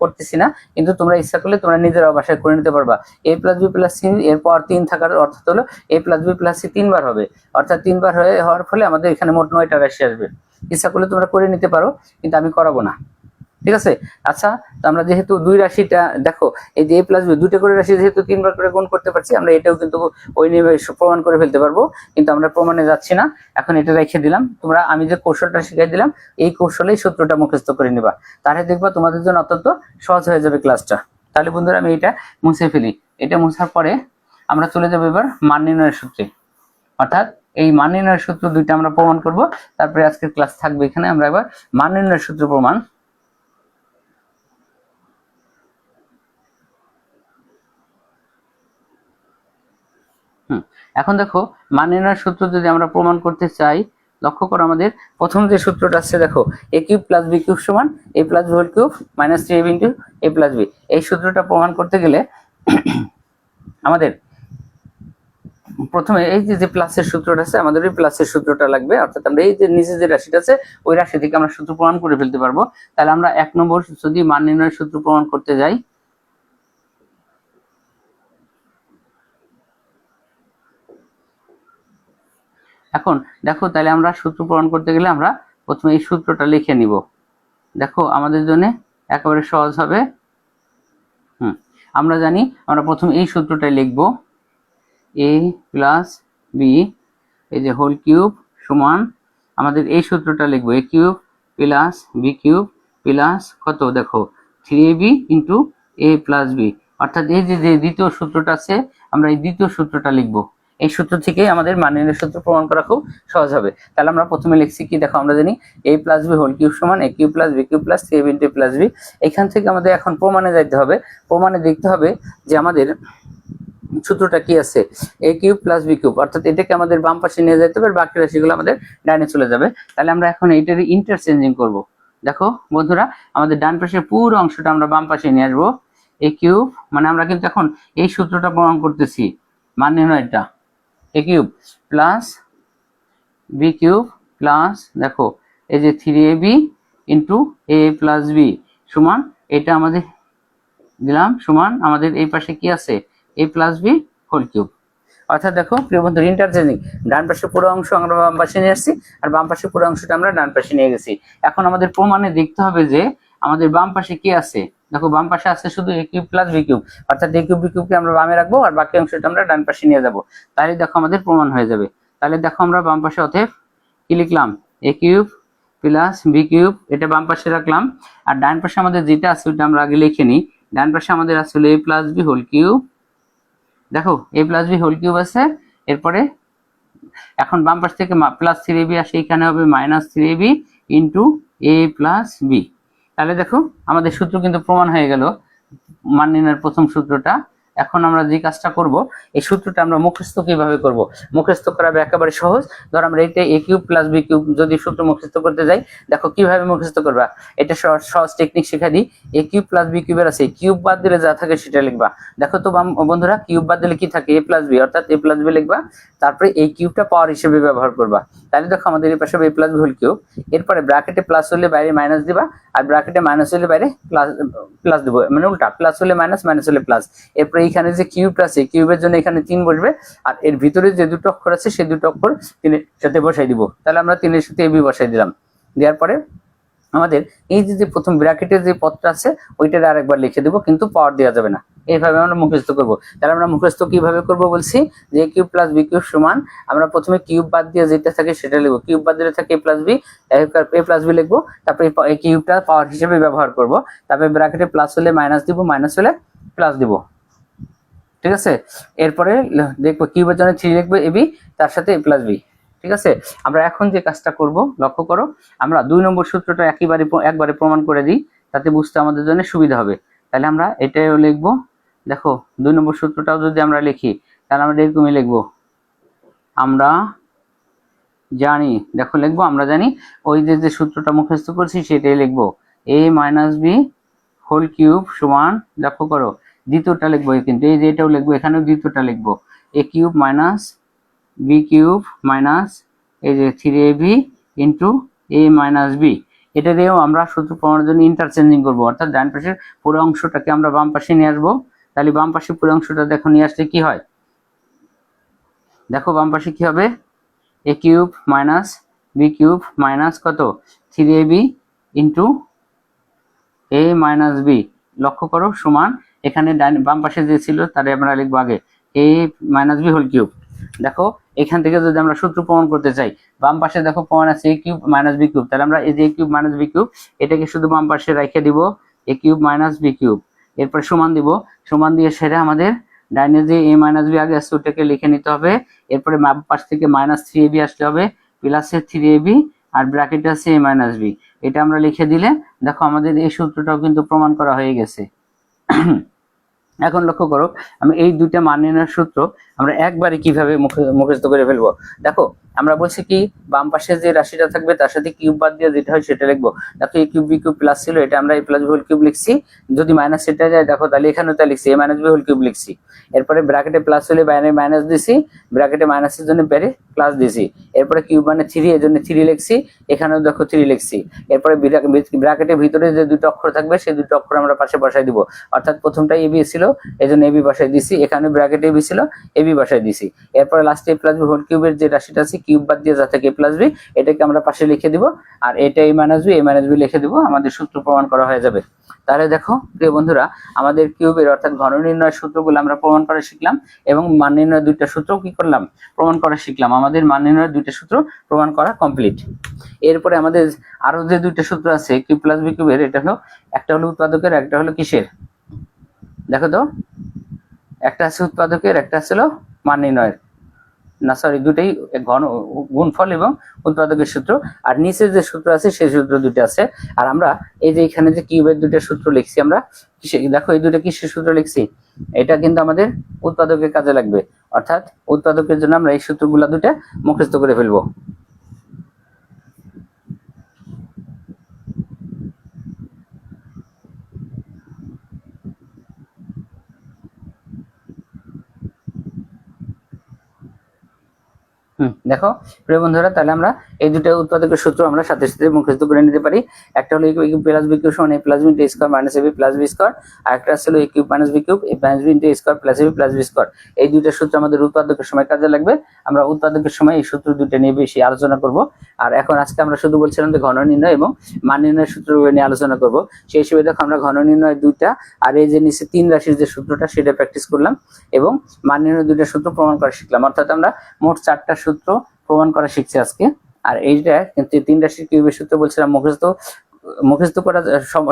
করতেছি না, কিন্তু তোমরা ইচ্ছা করলে তোমরা নিজেরা বাসায় করে নিতে পারবা। a + b + c এরপর 3 থাকার অর্থ হলো a + b + c 3 বার হবে, অর্থাৎ 3 বার হওয়ার ফলে আমাদের এখানে মোট 9টা রাশি আসবে। ইচ্ছা করলে তোমরা করে নিতে পারো, কিন্তু আমি করাবো না, ঠিক আছে? আচ্ছা, তো আমরা যেহেতু 2 রাশিটা, দেখো এই যে a + b 2টা করে রাশি যেহেতু 3 বার করে গুণ করতে পারছি, আমরা এটাও কিন্তু ওই নিয়মে প্রমাণ করে ফেলতে পারবো, কিন্তু আমরা প্রমাণে যাচ্ছি না। এখন এটা রেখে দিলাম, তোমরা আমি যে কৌশলটা শিখাই দিলাম, এই কৌশলেই সূত্রটা মুখস্থ করে নিবা, তাহলে দেখবা তোমাদের জন্য অত্যন্ত সহজ হয়ে যাবে ক্লাসটা। তাহলে বন্ধুরা, আমি এটা মুছে ফেলি। এটা মোছার পরে আমরা চলে যাবো এবার মান নির্ণয়ের সূত্রে। অর্থাৎ এই মান নির্ণয়ের সূত্র দুইটা আমরা প্রমাণ করব, তারপরে আজকের ক্লাস থাকবে এখানে। আমরা এবার মান নির্ণয়ের সূত্র প্রমাণ। এখন দেখো মান নির্ণয়ের সূত্র যদি আমরা প্রমাণ করতে চাই, লক্ষ্য করো আমাদের প্রথম যে সূত্রটা আছে দেখো, a cube plus b cube সমান a plus b whole cube minus 3ab into a plus b। এই সূত্রটা প্রমাণ করতে গেলে আমাদের প্রথমে এই যে প্লাসের সূত্রটা আছে, আমাদের এই প্লাসের সূত্রটা লাগবে। অর্থাৎ আমরা এই যে নিচে যে রাশিটা আছে ওই রাশি থেকে আমরা সূত্র প্রমাণ করে ফেলতে পারবো। তাহলে আমরা 1 নম্বর যদি মান নির্ণয়ের সূত্র প্রমাণ করতে যাই, এখন দেখো তাহলে আমরা সূত্র প্রমাণ করতে গেলে আমরা প্রথমে এই সূত্রটা লিখে নিব। দেখো আমাদের জন্য একেবারে সহজ হবে। আমরা জানি আমরা প্রথম এই সূত্রটাই লিখব, a প্লাস b এই যে হোল কিউব সমান আমাদের এই সূত্রটা লিখবো, a cube plus b cube plus কত দেখো 3ab into a plus b। অর্থাৎ এই যে দ্বিতীয় সূত্রটা আছে আমরা এই দ্বিতীয় সূত্রটা লিখবো। এই সূত্র থেকে আমাদের মান নির্ণয়ের সূত্র প্রমাণ করা খুব সহজ হবে। তাহলে আমরা প্রথমে লিখছি কি দেখো, আমরা জানি a plus b whole cube সমান a cube plus b cube plus 3ab into a plus b। এখান থেকে আমাদের এখন প্রমাণে যাইতে হবে। প্রমাণে দেখতে হবে যে আমাদের সূত্রটা কি আছে, a cube plus b cube, অর্থাৎ এটাকে আমাদের বাম পাশে নিয়ে যেতে হবে, বাকি রাশিগুলো আমাদের ডানে চলে যাবে। তাহলে আমরা এখন এইটার ইন্টারচেঞ্জিং করব। দেখো বন্ধুরা আমাদের ডান পাশের পুরো অংশটা আমরা বাম পাশে নিয়ে আসবো। a কিউব মানে আমরা কিন্তু এখন এই সূত্রটা প্রমাণ করতেছি, মান নির্ণয়টা a cube plus b cube plus দেখো এই যে 3ab into a plus b সমান এটা আমাদের দিলাম সমান আমাদের এই পাশে কি আছে a plus b whole cube. অর্থাৎ দেখো প্রিয় বন্ধু ইন্টারচেঞ্জিং, ডান পাশে পুরো অংশ আমরা বাম পাশে নিয়ে আসছি আর বাম পাশে পুরো অংশটা আমরা ডান পাশে নিয়ে গেছি। এখন আমাদের প্রমাণে দেখতে হবে যে আমাদের বাম পাশে কি আছে। দেখো বাম পাশে আছে শুধু a cube plus b cube, অর্থাৎ a কিউব b কিউবকে আমরা বামে রাখবো আর বাকি অংশটা আমরা ডান পাশে নিয়ে যাব। তাহলে দেখো আমাদের প্রমাণ হয়ে যাবে। তাহলে দেখো আমরা বাম পাশে অতএব কি লিখলাম, a cube plus b cube এটা বাম পাশে রাখলাম, আর ডান পাশে আমাদের যেটা আছে ওটা আমরা আগে লিখে নিই। ডান পাশে আমাদের আছে a plus b whole cube, দেখো a plus b whole cube আছে। এরপরে এখন বাম পাশ থেকে প্লাস 3ab আসে, এখানে হবে minus 3ab into a plus b। তাহলে দেখো আমাদের সূত্র কিন্তু প্রমাণ হয়ে গেল, মান নির্ণয়ের প্রথম সূত্রটা। এখন আমরা যে কাজটা করব, এই সূত্রটা আমরা মুখস্থ কিভাবে করব, মুখস্থ করা একেবারে সহজ। ধর আমরা এইটা a cube plus b cube যদি সূত্র মুখস্থ করতে যাই, দেখো কিভাবে মুখস্থ করবা, এটা সহজ টেকনিক শেখা দিই। a কিউব প্লাস b কিউবের আছে কিউব বাদ দিলে যা থাকে সেটা লিখবা। দেখো তো বন্ধুরা কিউব বাদ দিলে কি থাকে, a প্লাস b, অর্থাৎ a প্লাস b লিখবা, তারপরে এই কিউবটা পাওয়ার হিসেবে ব্যবহার করবা। তাহলে দেখো আমাদের এই পাশে a plus b whole cube, এরপরে ব্র্যাকেটে প্লাস হলে বাইরে মাইনাস দিবা, আর ব্র্যাকেটে মাইনাস হলে বাইরে প্লাস দিব, মানে উল্টা, প্লাস হলে মাইনাস, মাইনাস হলে প্লাস। এরপরে এখানে যে কিউবটা আছে কিউবের জন্য এখানে 3 বসবে, আর এর ভিতরে যে দুটো অক্ষর আছে সেই দুটো অক্ষর 3 এর সাথে বসাই দিব। তাহলে আমরা 3 এর সাথে ab বসাই দিলাম। দেওয়ার পরে আমাদের এই যে প্রথম ব্র্যাকেটের যে পদটা আছে ওইটার আরেকবার লিখে দেবো, কিন্তু পাওয়ার দেওয়া যাবে না। এইভাবে আমরা মুখস্থ করব। তাহলে আমরা মুখস্থ কিভাবে করব বলছি, যে কিউব প্লাস বি কিউব সমান আমরা প্রথমে কিউব বাদ দিয়ে যেটা থাকে সেটা লিখবো, কিউব বাদ দিলে থাকে a প্লাস বি লিখবো, তারপরে এই কিউবটা পাওয়ার হিসেবে ব্যবহার করব, তারপরে ব্র্যাকেটে প্লাস হলে মাইনাস দিব, মাইনাস হলে প্লাস দিব, ঠিক আছে। এরপরে দেখবো কিউবের জন্য 3 লিখবো ab, তার সাথে a প্লাস বি, ঠিক আছে। আমরা এখন যে কাজটা করব লক্ষ্য করো, আমরা 2 নম্বর সূত্রটা একবারে প্রমাণ করে দিই, তাতে বুঝতে আমাদের জন্য সুবিধা হবে। তাহলে আমরা এটাও লিখবো। দেখো 2 নম্বর সূত্রটাও যদি আমরা লিখি তাহলে আমরা এরকমই লিখবো, আমরা জানি, দেখো লিখবো আমরা জানি ওই যে সূত্রটা মুখস্থ করছি সেটাই লিখবো, a minus B whole cube সমান, দেখো করো দ্বিতীয়টা লিখবো, কিন্তু এই যে এটাও লিখবো, এখানেও দ্বিতীয়টা লিখবো, a cube minus B cube minus এই যে 3ab into a minus B. এটা দিয়েও আমরা সূত্র প্রমাণের জন্য ইন্টারচেঞ্জিং করবো, অর্থাৎ ডান পাশের পুরো অংশটাকে আমরা বাম পাশে নিয়ে আসবো। তাহলে বাম পাশে পুরো অংশটা দেখো নিয়ে আসলে কি হয়, দেখো বাম পাশে কি হবে, a cube minus B cube minus কত 3ab into a minus B, লক্ষ্য করো সমান এখানে বাম পাশে যে ছিল তারে আমরা লিখবো আগে a minus B whole cube. দেখো এখান থেকে যদি আমরা সূত্র প্রমাণ করতে চাই, বাম পাশে দেখো প্রমাণ আছে a cube minus B cube, তাহলে আমরা এই যে a cube minus B cube এটাকে শুধু বাম পাশে রেখে দিব, a cube minus B cube, এরপর সমান দিব, সমান দিয়ে সেটা আমাদের ডাইনে যে a মাইনাস বি আগে আছে ওটাকে লিখে নিতে হবে, এরপরে পাশ থেকে -3ab আসতে হবে, প্লাসের 3ab আর ব্র্যাকেটে আছে a মাইনাস বি। এটা আমরা লিখে দিলে দেখো আমাদের এই সূত্রটাও কিন্তু প্রমাণ করা হয়ে গেছে। এখন লক্ষ্য করো, আমি এই দুইটা মান নির্ণয়ের সূত্র আমরা একবারে কিভাবে মুখস্থ করে ফেলবো। দেখো আমরা বলছি কি বাম পাশে যে রাশিটা থাকবে তার সাথে কিউব বাদ দিয়ে যেটা হয় সেটা লিখবো। দেখো a cube b cube plus ছিল, এটা আমরা a plus b whole cube লিখছি। যদি মাইনাস সেটা যায় দেখো তাহলে এখানেও তা লিখছি a minus b whole cube লিখছি। এরপরে ব্র্যাকেটে প্লাস হলে বাইরে মাইনাস দিছি, ব্র্যাকেটে মাইনাসের জন্য বাইরে প্লাস দিছি। এরপরে কিউব মানে 3 এর জন্য 3 লিখছি, এখানেও দেখো 3 লিখছি। এরপরে ব্র্যাকেটের ভিতরে যে দুটো অক্ষর থাকবে সেই দুটো অক্ষর আমরা পাশে বসাই দিব। অর্থাৎ প্রথমটা ab ছিল এজন্য ab বসাই দিছি, এখানে ব্র্যাকেটে ab ছিল ab বসাই দিছি। এরপরে লাস্টে a প্লাস b হোল কিউবের যে রাশিটা আছে কিউব বাদ দিয়ে যা থাকে a প্লাস b, এটাকে আমরা পাশে লিখে দিব, আর এটা a মাইনাস b লিখে দিব, আমাদের সূত্র প্রমাণ করা হয়ে যাবে। তাহলে দেখো প্রিয় বন্ধুরা, আমাদের কিউবের অর্থাৎ ঘন নির্ণয়ের সূত্রগুলো আমরা প্রমাণ করা শিখলাম এবং মান নির্ণয়ের দুইটা সূত্র কি করলাম প্রমাণ করা শিখলাম। আমাদের মান নির্ণয়ের দুইটা সূত্র প্রমাণ করা কমপ্লিট। এরপরে আমাদের আরো যে দুইটা সূত্র আছে কিউব প্লাস বি কিউবের, এটা হলো একটা হলো উৎপাদকের, একটা হলো কিসের দেখো তো, একটা আছে উৎপাদকের, একটা আছে হলো মান নির্ণয়ের, না সরি দুটেই ঘন গুণফল এবং উৎপাদকের সূত্র। আর নিচে যে সূত্র আছে সেই সূত্র দুটো আছে। আর আমরা এই যে এখানে যে কিউবের দুটো সূত্র লিখছি আমরা দেখো এই দুটো কিসের সূত্র লিখছি, এটা কিন্তু আমাদের উৎপাদকের কাজে লাগবে। অর্থাৎ উৎপাদকের জন্য আমরা এই সূত্রগুলো দুটো মুখস্থ করে ফেলবো। দেখো প্রিয় বন্ধুরা, তাহলে আমরা এই দুটো উৎপাদকের সূত্র আমরা সাথে সাথে মুখস্থ করে নিতে পারি। একটা হলো a cube plus b cube সমান a plus b into a square minus ab plus b square, আর একটা হলো a cube minus b cube a minus b into a square plus ab plus b square. এই দুটো সূত্র আমাদের উৎপাদকের সময় কাজে লাগবে। আমরা উৎপাদকের সময় এই সূত্র দুটো নিয়ে বেশি আলোচনা করব। আর এখন আজকে আমরা শুধু বলছিলাম যে ঘন নির্ণয় এবং মান নির্ণয়ের সূত্রগুলো নিয়ে আলোচনা করব। সেই হিসেবে দেখো আমরা ঘন নির্ণয় দুইটা আর এই যে নিচে 3 রাশির যে সূত্রটা সেটা প্র্যাকটিস করলাম এবং মান নির্ণয় দুইটা সূত্র প্রমাণ করা শিখলাম। অর্থাৎ আমরা মোট 4টা সূত্র প্রমাণ করা শিখছি আজকে। আর এইটা কিন্তু 3 রাশির কিউবের সূত্র বলছিলাম মুখস্থ করা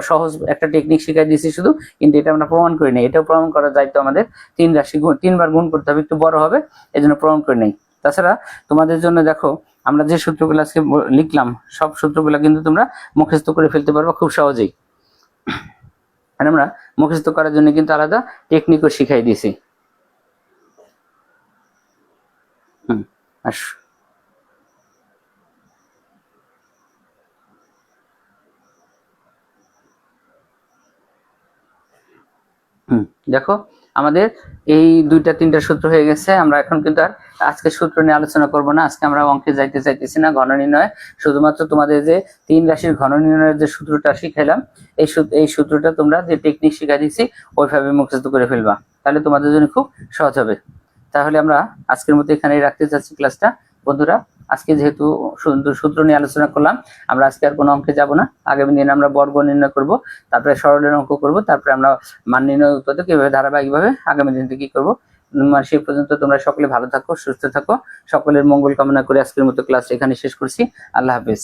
সহজ একটা টেকনিক শিখাই দিয়েছি শুধু, কিন্তু এটা আমরা প্রমাণ করি নাই। এটাও প্রমাণ করা যায় তো আমাদের 3 রাশি 3বার গুণ করতে হবে, একটু বড় হবে, এজন্য প্রমাণ করি নাই। তাছাড়া তোমাদের জন্য দেখো আমরা যে সূত্রগুলো আজকে লিখলাম সব সূত্রগুলো কিন্তু তোমরা মুখস্থ করে ফেলতে পারবে খুব সহজেই। আর আমরা মুখস্থ করার জন্য কিন্তু আলাদা টেকনিকও শিখাই দিয়েছি। দেখো আমাদের এই 2-3টা সূত্র হয়ে গেছে। আমরা এখন কিন্তু আর আজকে সূত্র নিয়ে আলোচনা করব না। আজকে আমরা অঙ্কে যাইতে চাইতেছি না ঘন নির্ণয়, শুধুমাত্র তোমাদের যে 3 রাশির ঘন নির্ণয়ের যে সূত্রটা শিখাইলাম এই সূত্রটা তোমরা যে টেকনিক শিখাই দিচ্ছি ওইভাবে মুখস্থ করে ফেলবা, তাহলে তোমাদের জন্য খুব সহজ হবে। তাহলে আমরা আজকের মতো এখানেই রাখতে চাচ্ছি ক্লাসটা। বন্ধুরা আজকে যেহেতু সুন্দর সূত্র নিয়ে আলোচনা করলাম, আমরা আজকে আর কোনো অঙ্কে যাব না। আগামী দিনে আমরা বর্গ নির্ণয় করব, তারপরে সরলের অঙ্ক করব, তারপরে আমরা মান নির্ণয় উৎপাদক এভাবে ধারাবাহিকভাবে আগামী দিন থেকে কি করবো। সেই পর্যন্ত তোমরা সকলে ভালো থাকো, সুস্থ থাকো, সকলের মঙ্গল কামনা করে আজকের মতো ক্লাস এখানে শেষ করছি। আল্লাহ হাফেজ।